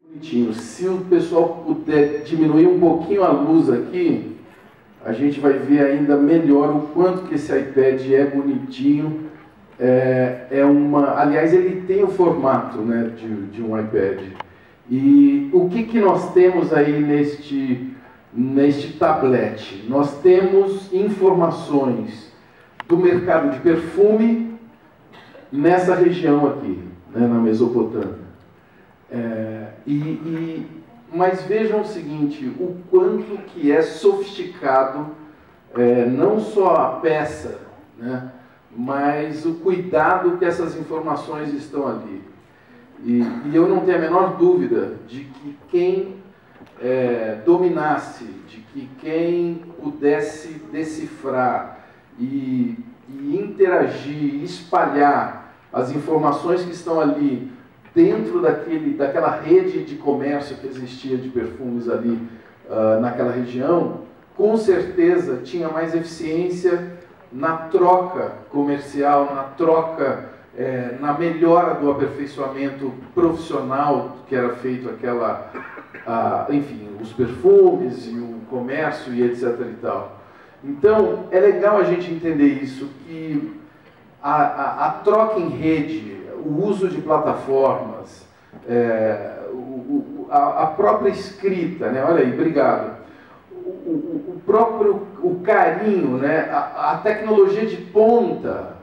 Bonitinho. Se o pessoal puder diminuir um pouquinho a luz aqui, a gente vai ver ainda melhor o quanto que esse iPad é bonitinho. Aliás, ele tem o formato, né, de um iPad. E o que nós temos aí neste tablet? Nós temos informações do mercado de perfume nessa região aqui, né, na Mesopotâmia. Mas vejam o seguinte, o quanto que é sofisticado, não só a peça, né, mas o cuidado que essas informações estão ali. E eu não tenho a menor dúvida de que quem dominasse, de que quem pudesse decifrar e interagir, espalhar as informações que estão ali dentro daquela rede de comércio que existia de perfumes ali naquela região, com certeza tinha mais eficiência na troca comercial, na troca, na melhora do aperfeiçoamento profissional que era feito enfim, os perfumes e o comércio e etc. e tal. Então, é legal a gente entender isso, que a troca em rede, o uso de plataformas, a própria escrita, né? Olha aí, obrigado. O carinho, né? A tecnologia de ponta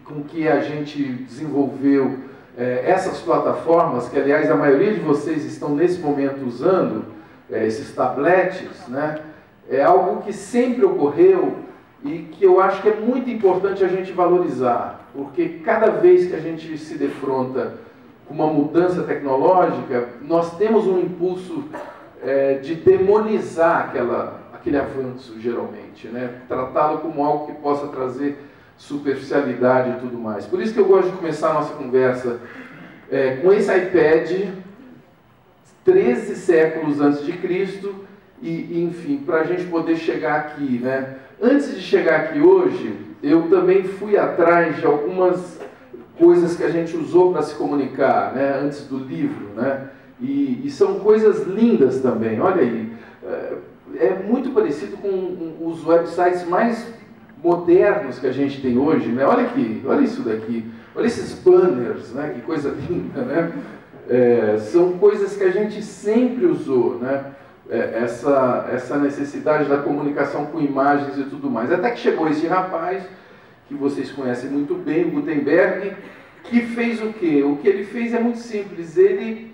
com que a gente desenvolveu essas plataformas, que aliás a maioria de vocês estão nesse momento usando, esses tablets, né? É algo que sempre ocorreu e que eu acho que é muito importante a gente valorizar, porque cada vez que a gente se defronta com uma mudança tecnológica, nós temos um impulso de demonizar aquele avanço, geralmente, né? Tratá-lo como algo que possa trazer superficialidade e tudo mais. Por isso que eu gosto de começar a nossa conversa com esse iPad, 13 séculos antes de Cristo, e enfim, para a gente poder chegar aqui, né? Antes de chegar aqui hoje, eu também fui atrás de algumas coisas que a gente usou para se comunicar, né? Antes do livro, né? E são coisas lindas também, olha aí. É muito parecido com os websites mais modernos que a gente tem hoje, né? Olha aqui, olha isso daqui, olha esses banners, né? Que coisa linda, né? São coisas que a gente sempre usou, né? Essa necessidade da comunicação com imagens e tudo mais. Até que chegou esse rapaz, que vocês conhecem muito bem, Gutenberg, que fez o quê? O que ele fez é muito simples, ele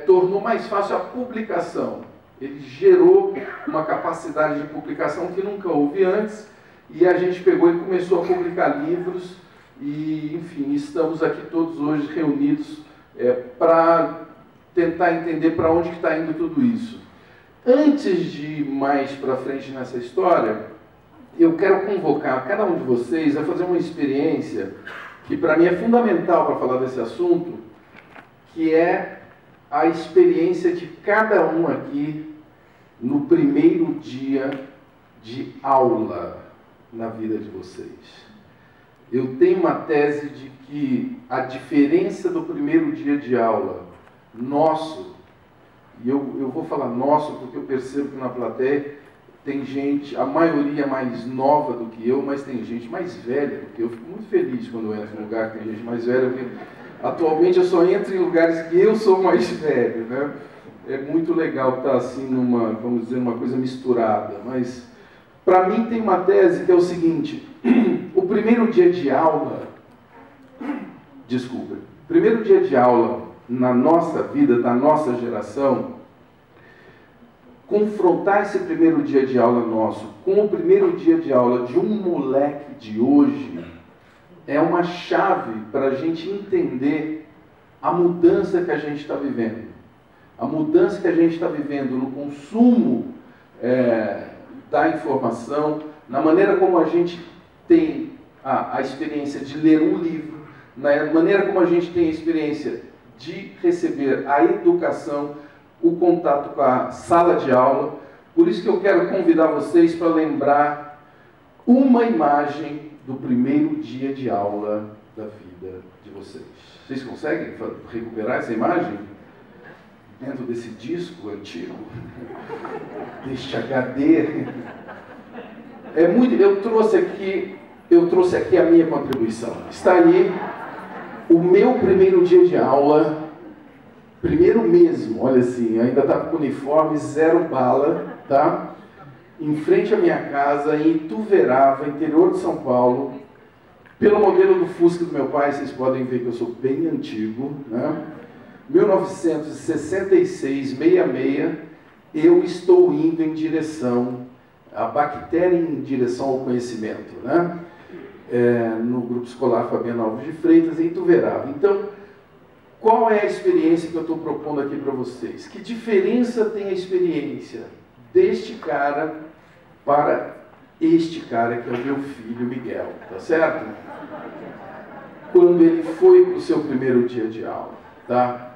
tornou mais fácil a publicação. Ele gerou uma capacidade de publicação que nunca houve antes, e a gente pegou e começou a publicar livros, e enfim, estamos aqui todos hoje reunidos para tentar entender para onde está indo tudo isso. Antes de ir mais para frente nessa história, eu quero convocar cada um de vocês a fazer uma experiência que para mim é fundamental para falar desse assunto, que é a experiência de cada um aqui no primeiro dia de aula na vida de vocês. Eu tenho uma tese de que a diferença do primeiro dia de aula nosso, e eu vou falar nosso porque eu percebo que na plateia tem gente, a maioria mais nova do que eu, mas tem gente mais velha do que eu. Fico muito feliz quando eu entro em um lugar que tem gente mais velha, porque atualmente eu só entro em lugares que eu sou mais velho, né? É muito legal estar assim vamos dizer, uma coisa misturada, mas para mim tem uma tese que é o seguinte: o primeiro dia de aula, primeiro dia de aula na nossa vida, da nossa geração, confrontar esse primeiro dia de aula nosso com o primeiro dia de aula de um moleque de hoje é uma chave para a gente entender a mudança que a gente está vivendo. A mudança que a gente está vivendo no consumo da informação, na maneira como a gente tem a experiência de ler um livro, na maneira como a gente tem a experiência de receber a educação, o contato com a sala de aula. Por isso que eu quero convidar vocês para lembrar uma imagem do primeiro dia de aula da vida de vocês. Vocês conseguem recuperar essa imagem? dentro desse disco antigo, deste HD. Eu trouxe aqui a minha contribuição. Está aí o meu primeiro dia de aula, primeiro mesmo, olha assim, ainda estava com uniforme, 0 bala, tá? Em frente à minha casa, em Ituverava, interior de São Paulo, pelo modelo do Fusca do meu pai. Vocês podem ver que eu sou bem antigo, né? 1966, 66, eu estou indo em direção, a bactéria em direção ao conhecimento, né? No Grupo Escolar Fabiano Alves de Freitas, em Ituverava. Então, qual é a experiência que eu estou propondo aqui para vocês? Que diferença tem a experiência deste cara para este cara, que é o meu filho Miguel, tá certo? Quando ele foi para o seu primeiro dia de aula, tá?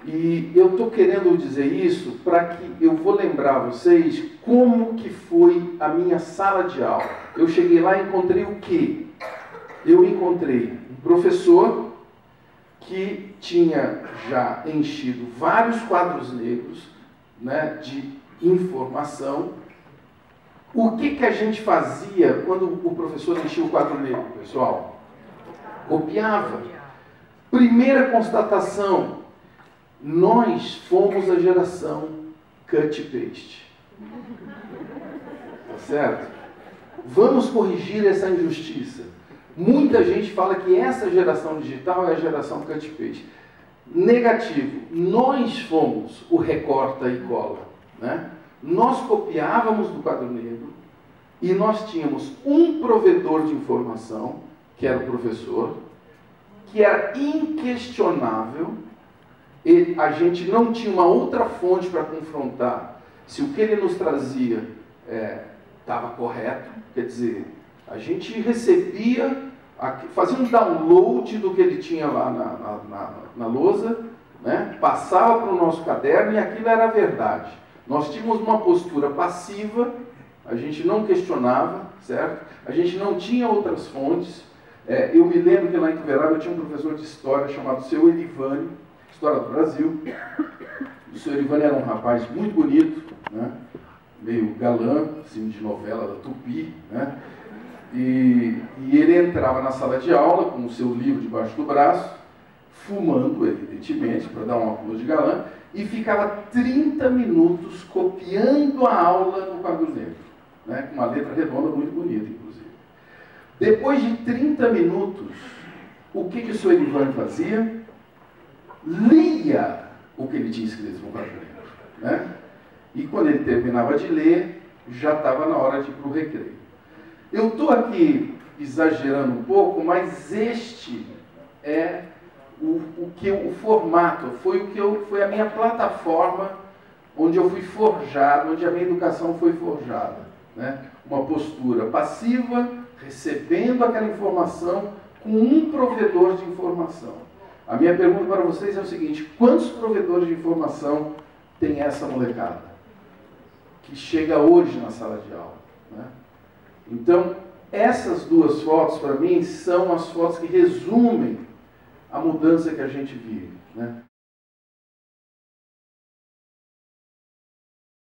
E eu estou querendo dizer isso para que eu vou lembrar vocês como que foi a minha sala de aula. Eu cheguei lá e encontrei o quê? Eu encontrei um professor que tinha já enchido vários quadros negros, né, de informação. O que a gente fazia quando o professor enchia o quadro negro, pessoal? Copiava. Primeira constatação: nós fomos a geração cut e paste. Tá certo? Vamos corrigir essa injustiça. Muita gente fala que essa geração digital é a geração cut e paste. Negativo. Nós fomos o recorta e cola, né? Nós copiávamos do quadro negro e nós tínhamos um provedor de informação, que era o professor, que era inquestionável. E a gente não tinha uma outra fonte para confrontar se o que ele nos trazia estava correto. Quer dizer, a gente recebia, fazia um download do que ele tinha lá na lousa, né? Passava para o nosso caderno e aquilo era a verdade. Nós tínhamos uma postura passiva, a gente não questionava, certo? A gente não tinha outras fontes. Eu me lembro que lá em Ituverava eu tinha um professor de história chamado seu Elivane, História do Brasil. O seu Elivane era um rapaz muito bonito, né? Meio galã, assim, de novela da Tupi, né? E ele entrava na sala de aula com o seu livro debaixo do braço, fumando, evidentemente, para dar uma pula de galã, e ficava 30 minutos copiando a aula no quadro negro, né? Com uma letra redonda muito bonita, inclusive. Depois de 30 minutos, o que o seu Elivane fazia? Lia o que ele tinha escrito no quadro negro, né? E quando ele terminava de ler, já estava na hora de ir para o recreio. Eu estou aqui exagerando um pouco, mas este é o formato, foi a minha plataforma onde eu fui forjado, onde a minha educação foi forjada, né? Uma postura passiva, recebendo aquela informação com um provedor de informação. A minha pergunta para vocês é o seguinte: quantos provedores de informação tem essa molecada que chega hoje na sala de aula, né? Então, essas duas fotos, para mim, são as fotos que resumem a mudança que a gente vive, né?